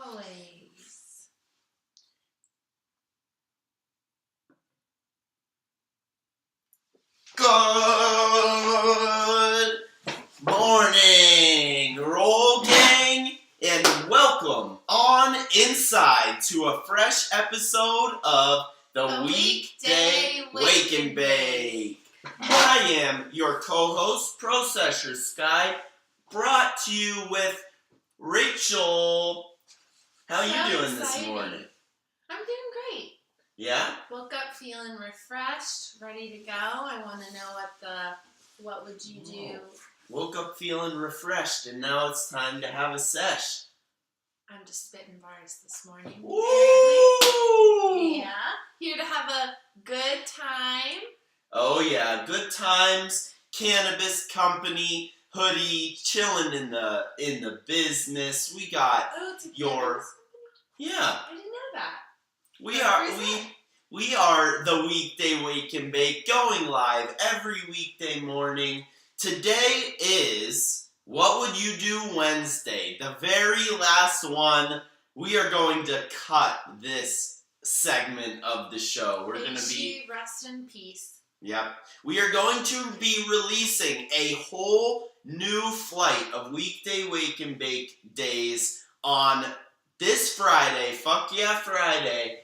Always. Good morning, Roll Gang, and welcome on inside to a fresh episode of the Weekday Wake and Bake. I am your co-host, Processor Sky, brought to you with Rachel. How you doing this morning? I'm doing great. Yeah? Woke up feeling refreshed, ready to go. I want to know what would you do? Woke up feeling refreshed, and now it's time to have a sesh. I'm just spitting bars this morning. Woo! Yeah. Here to have a good time. Oh yeah, good times. Cannabis company hoodie, chilling in the business. We got your yeah. I didn't know that. We are the Weekday Wake and Bake, going live every weekday morning. Today is What Would You Do Wednesday, the very last one. We are going to cut this segment of the show. We're going to be rest in peace. Yep. We are going to be releasing a whole new flight of Weekday Wake and Bake days on this Friday. Fuck yeah, Friday.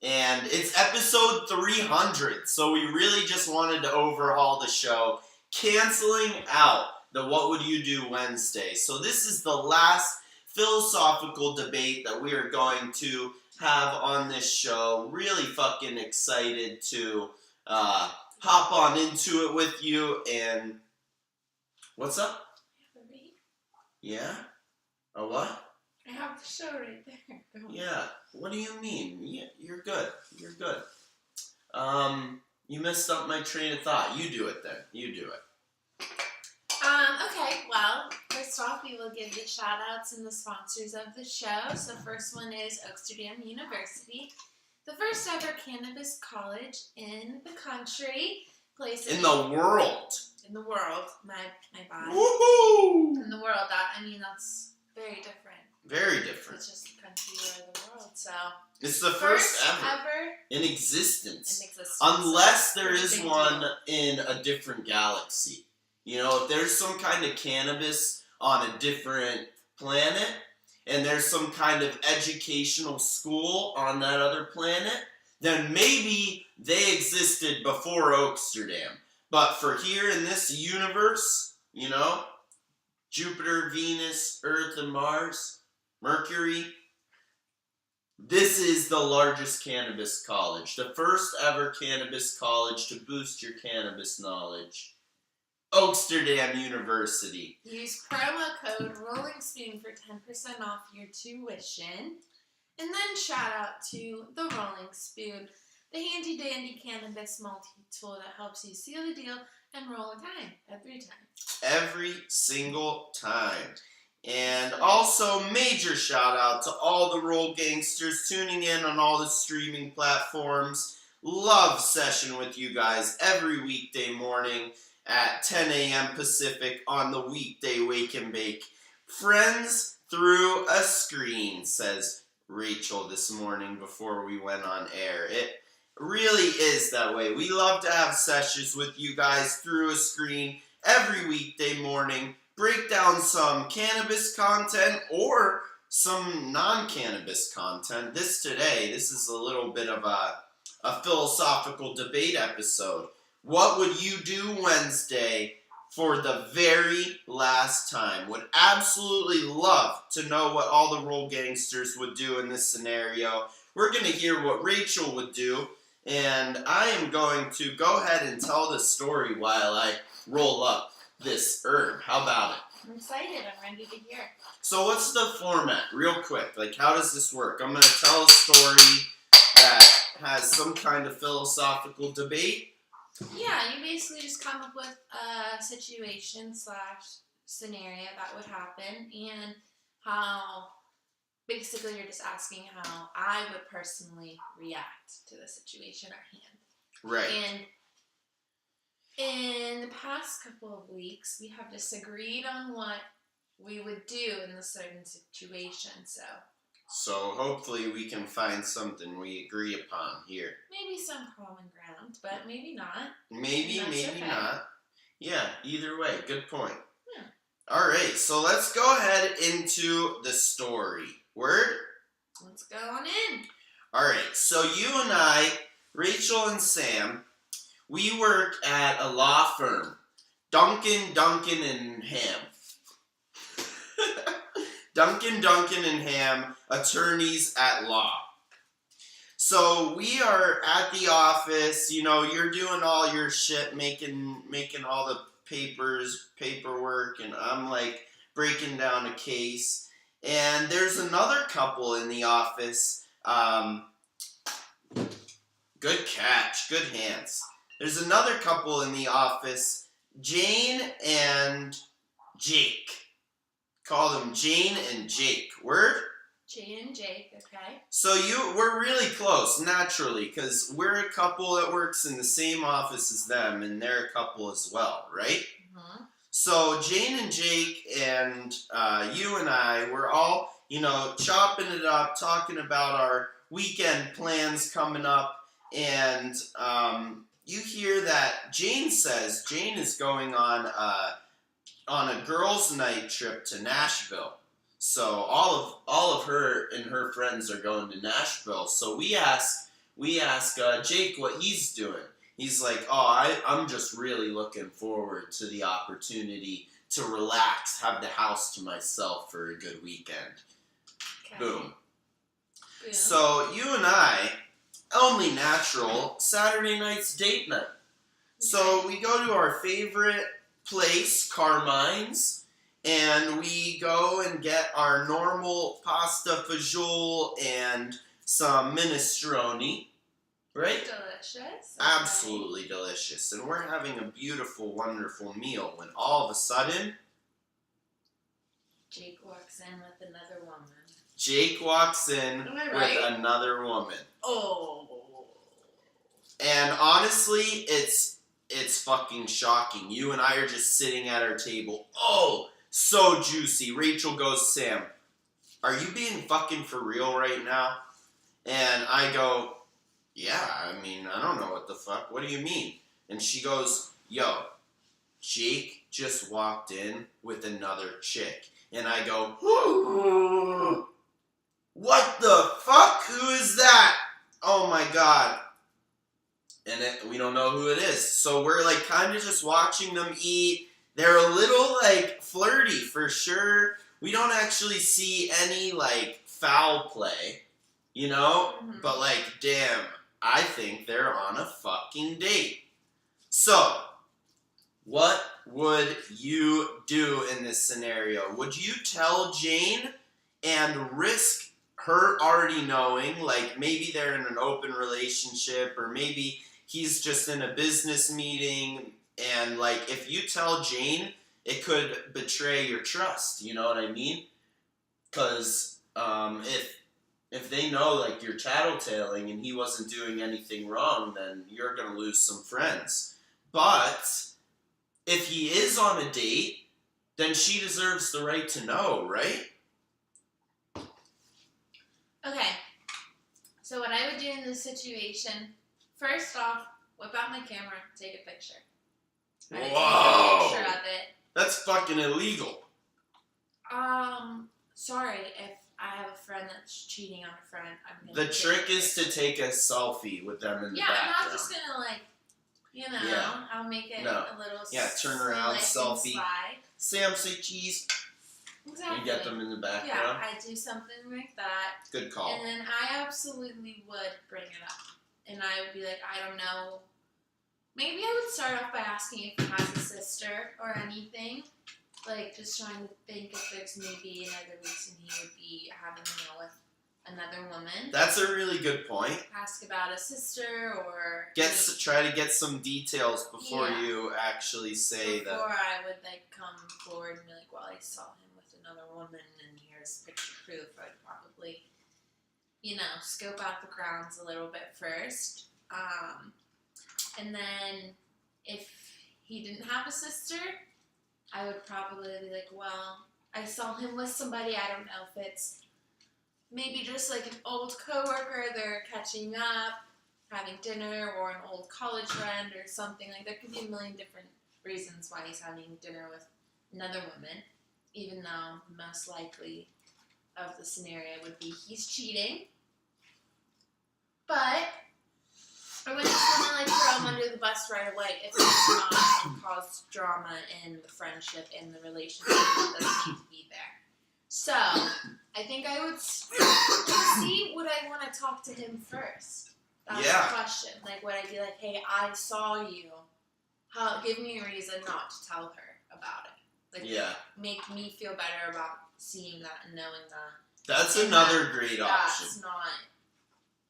And it's episode 300. So we really just wanted to overhaul the show, canceling out the What Would You Do Wednesday. So this is the last philosophical debate that we are going to have on this show. Really fucking excited to hop on into it with you. And what's up? Yeah? A what? I have the show right there. Yeah. What do you mean? Yeah, you're good. You're good. You messed up my train of thought. You do it then. You do it. Okay, well, first off, we will give the shout-outs and the sponsors of the show. So first one is WWnB University, the first ever cannabis college in the country. In the world. In the world, my bad. Woohoo! In the world, that's very different. Very different. It's just the country or the world, so. It's the first ever in existence. Unless there is one in a different galaxy. You know, if there's some kind of cannabis on a different planet, and there's some kind of educational school on that other planet, then maybe they existed before Oaksterdam. But for here in this universe, you know, Jupiter, Venus, Earth, and Mars, Mercury, this is the largest cannabis college. The first ever cannabis college to boost your cannabis knowledge. Oaksterdam University. Use promo code Rolling Spoon for 10% off your tuition. And then shout out to the Rolling Spoon, the handy dandy cannabis multi-tool that helps you seal the deal and roll a time every time. Every single time. And also major shout out to all the Roll Gangsters tuning in on all the streaming platforms. Love session with you guys every weekday morning at 10 a.m. Pacific on the Weekday Wake and Bake. Friends through a screen, says Rachel this morning before we went on air. It really is that way. We love to have sessions with you guys through a screen every weekday morning. Break down some cannabis content or some non-cannabis content. This is a little bit of a philosophical debate episode. What would you do Wednesday for the very last time? Would absolutely love to know what all the Roll Gangsters would do in this scenario. We're going to hear what Rachel would do, and I am going to go ahead and tell the story while I roll up this herb. How about it? I'm excited. I'm ready to hear. So what's the format? Real quick, like how does this work? I'm going to tell a story that has some kind of philosophical debate. Yeah, you basically just come up with a situation/scenario that would happen, and how basically you're just asking how I would personally react to the situation at hand. Right. And in the past couple of weeks, we have disagreed on what we would do in a certain situation. So hopefully we can find something we agree upon here. Maybe some common ground, but maybe not. Maybe okay. not. Yeah, either way, good point. Yeah. All right, so let's go ahead into the story. Word? Let's go on in. All right, so you and I, Rachel and Sam, we work at a law firm, Duncan and Ham. Duncan and Ham, attorneys at law. So we are at the office, you know, you're doing all your shit, making all the paperwork, and I'm like breaking down a case. And there's another couple in the office. Good catch, good hands. There's another couple in the office, Jane and Jake. Call them Jane and Jake. Word? Jane and Jake, okay. So we're really close, naturally, because we're a couple that works in the same office as them, and they're a couple as well, right? Mm-hmm. So Jane and Jake and you and I, we're all, you know, chopping it up, talking about our weekend plans coming up, and you hear that Jane says Jane is going on a girls' night trip to Nashville. So all of her and her friends are going to Nashville. So we ask Jake what he's doing. He's like, oh, I'm just really looking forward to the opportunity to relax, have the house to myself for a good weekend. Okay. Boom. Yeah. So you and I, only natural, Saturday night's date night. So we go to our favorite place, Carmine's, and we go and get our normal pasta fagioli and some minestrone, right? Delicious. Okay. Absolutely delicious. And we're having a beautiful, wonderful meal when all of a sudden, Jake walks in with another woman. Jake walks in with another woman. Oh. And honestly, it's fucking shocking. You and I are just sitting at our table. Oh, so juicy. Rachel goes, Sam, are you being fucking for real right now? And I go, yeah, I mean, I don't know what the fuck. What do you mean? And she goes, yo, Jake just walked in with another chick. And I go, what the fuck? Who is that? Oh my god. And we don't know who it is. So we're like kind of just watching them eat. They're a little like flirty for sure. We don't actually see any like foul play, you know? Mm-hmm. But like, damn, I think they're on a fucking date. So, what would you do in this scenario? Would you tell Jane and risk her already knowing, like maybe they're in an open relationship, or maybe he's just in a business meeting, and like if you tell Jane, it could betray your trust, you know what I mean? Because if they know like you're tattletaling and he wasn't doing anything wrong, then you're gonna lose some friends. But if he is on a date, then she deserves the right to know, right? Okay, so what I would do in this situation, first off, whip out my camera, take a picture. I would take a picture of it. That's fucking illegal. Sorry, if I have a friend that's cheating on a friend, I'm gonna. The trick is to take a selfie with them in the background. I'm not just gonna like, you know, I'll make it a little. Yeah, turn around, selfie. Slide. Sam, say cheese. Exactly. You get them in the background. Yeah, I do something like that. Good call. And then I absolutely would bring it up, and I would be like, I don't know. Maybe I would start off by asking if he has a sister or anything. Like, just trying to think if there's maybe another reason he would be having a meal with another woman. That's a really good point. Ask about a sister or... Try to get some details before you actually say that. Before I would, like, come forward and be like, well, I saw him with another woman and here's picture proof. I'd probably, you know, scope out the grounds a little bit first. And then if he didn't have a sister, I would probably be like, well, I saw him with somebody. I don't know if it's maybe just like an old coworker, they're catching up, having dinner, or an old college friend or something. Like, there could be a million different reasons why he's having dinner with another woman, even though most likely of the scenario would be he's cheating. But I wouldn't just want to like throw him under the bus right away if it's not and cause drama in the friendship and the relationship that doesn't need to be there. So I think I would see, would I want to talk to him first? That's the question. Like, would I be like, hey, I saw you. Give me a reason not to tell her about it. Like, make me feel better about seeing that and knowing that. That's another great option. That's not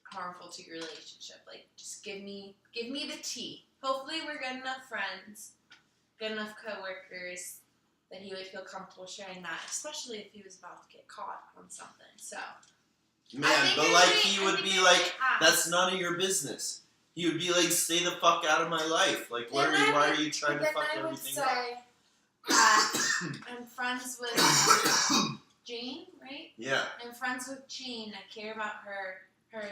harmful to your relationship. Like, just give me the tea. Hopefully we're good enough friends, good enough coworkers that he would feel comfortable sharing that, especially if he was about to get caught on something. So, man, but like he would be like, that's none of your business. He would be like, stay the fuck out of my life. Like, why are you trying to fuck everything up? I'm friends with Jane, right? Yeah. I'm friends with Jane. I care about her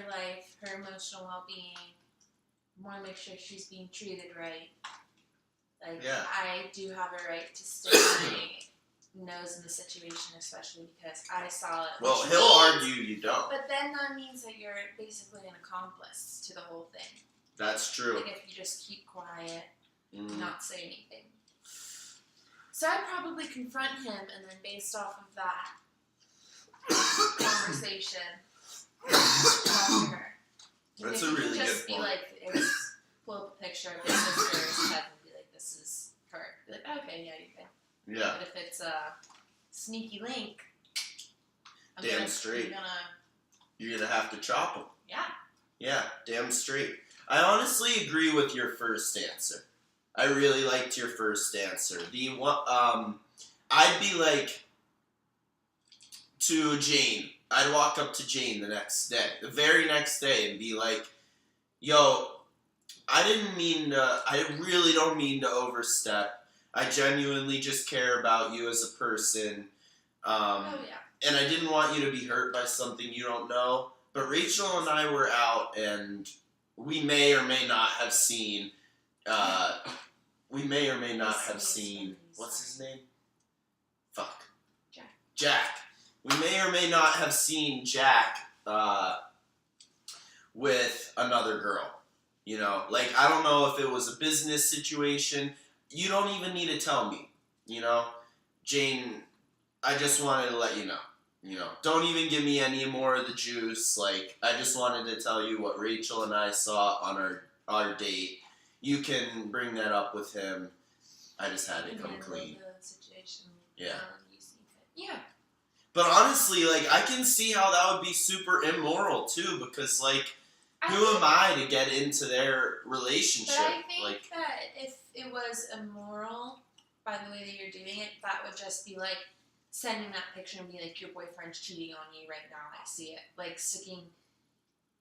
life, her emotional well-being. I want to make sure she's being treated right. Like, I do have a right to stick my nose in the situation, especially because I saw it. Well, he'll argue you don't. But then that means that you're basically an accomplice to the whole thing. That's true. Like, if you just keep quiet, not say anything. So I'd probably confront him, and then based off of that conversation, talk to her. That's a really good point. Pull up a picture of his sister's head and be like, this is her. Be like, okay, yeah, you can. Yeah. But if it's a sneaky link, damn straight. You're gonna have to chop him. Yeah. Yeah, damn straight. I honestly agree with your first answer. I really liked your first answer. I'd be like, to Jane, I'd walk up to Jane the very next day, and be like, yo, I really don't mean to overstep. I genuinely just care about you as a person. And I didn't want you to be hurt by something you don't know. But Rachel and I were out, and we may or may not have seen, what's his name? Fuck. Jack. We may or may not have seen Jack with another girl. You know, like, I don't know if it was a business situation. You don't even need to tell me. You know, Jane, I just wanted to let you know. You know, don't even give me any more of the juice. Like, I just wanted to tell you what Rachel and I saw on our date. You can bring that up with him. I just had to come clean. Yeah. Yeah. But honestly, like, I can see how that would be super immoral, too, because, like, who am I to get into their relationship? But I think that if it was immoral by the way that you're doing it, that would just be like sending that picture and be like, your boyfriend's cheating on you right now. I see it. Like, sticking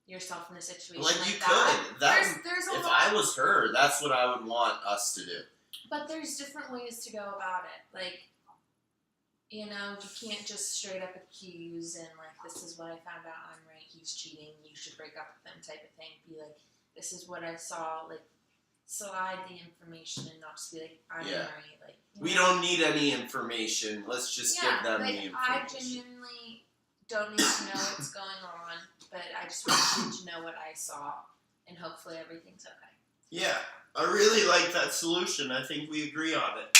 yourself in a situation like you that. Could. There's a if lot. I was her, that's what I would want us to do. But there's different ways to go about it. Like, you know, you can't just straight up accuse and like, this is what I found out, I'm right, he's cheating, you should break up with him type of thing. Be like, this is what I saw, like, slide the information and not just be like, I'm right. Like, we don't need any information. Let's just give them like, the information. I genuinely don't need to know what's going on, but I just want you to know what I saw, and hopefully everything's okay. Yeah, I really like that solution. I think we agree on it.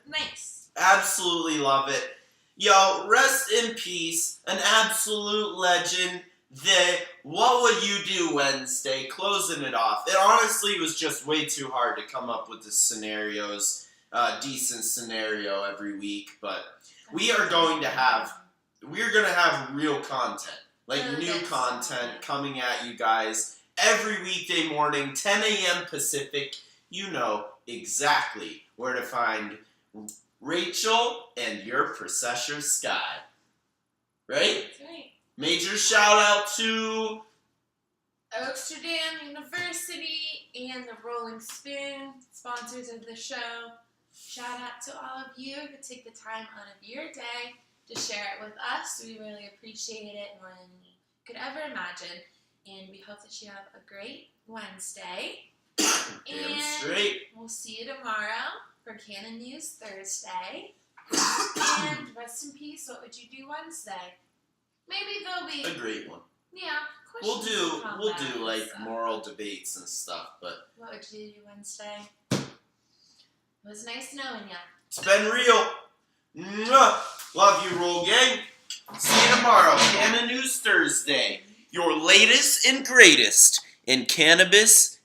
Nice. Absolutely love it. Yo, rest in peace. An absolute legend. What Would You Do Wednesday, closing it off. It honestly was just way too hard to come up with the scenarios, decent scenario every week, but we're going to have real content, like new content coming at you guys every weekday morning, 10 a.m. Pacific. You know exactly where to find Rachel and your Processor Sky. Right? That's right. Major shout out to Oaksterdam University and the Rolling Spoon, sponsors of the show. Shout out to all of you who take the time out of your day to share it with us. We really appreciate it more than we could ever imagine. And we hope that you have a great Wednesday. Damn straight. We'll see you tomorrow for Canon News Thursday. And rest in peace. What would you do Wednesday? Maybe there'll be A great one. yeah. We'll questions do to combat like and stuff. moral debates and stuff, but What would you do Wednesday? It was nice knowing you. it's been real. Mwah. Love you, Roll Gang. See you tomorrow. Canon News Thursday. Your latest and greatest in cannabis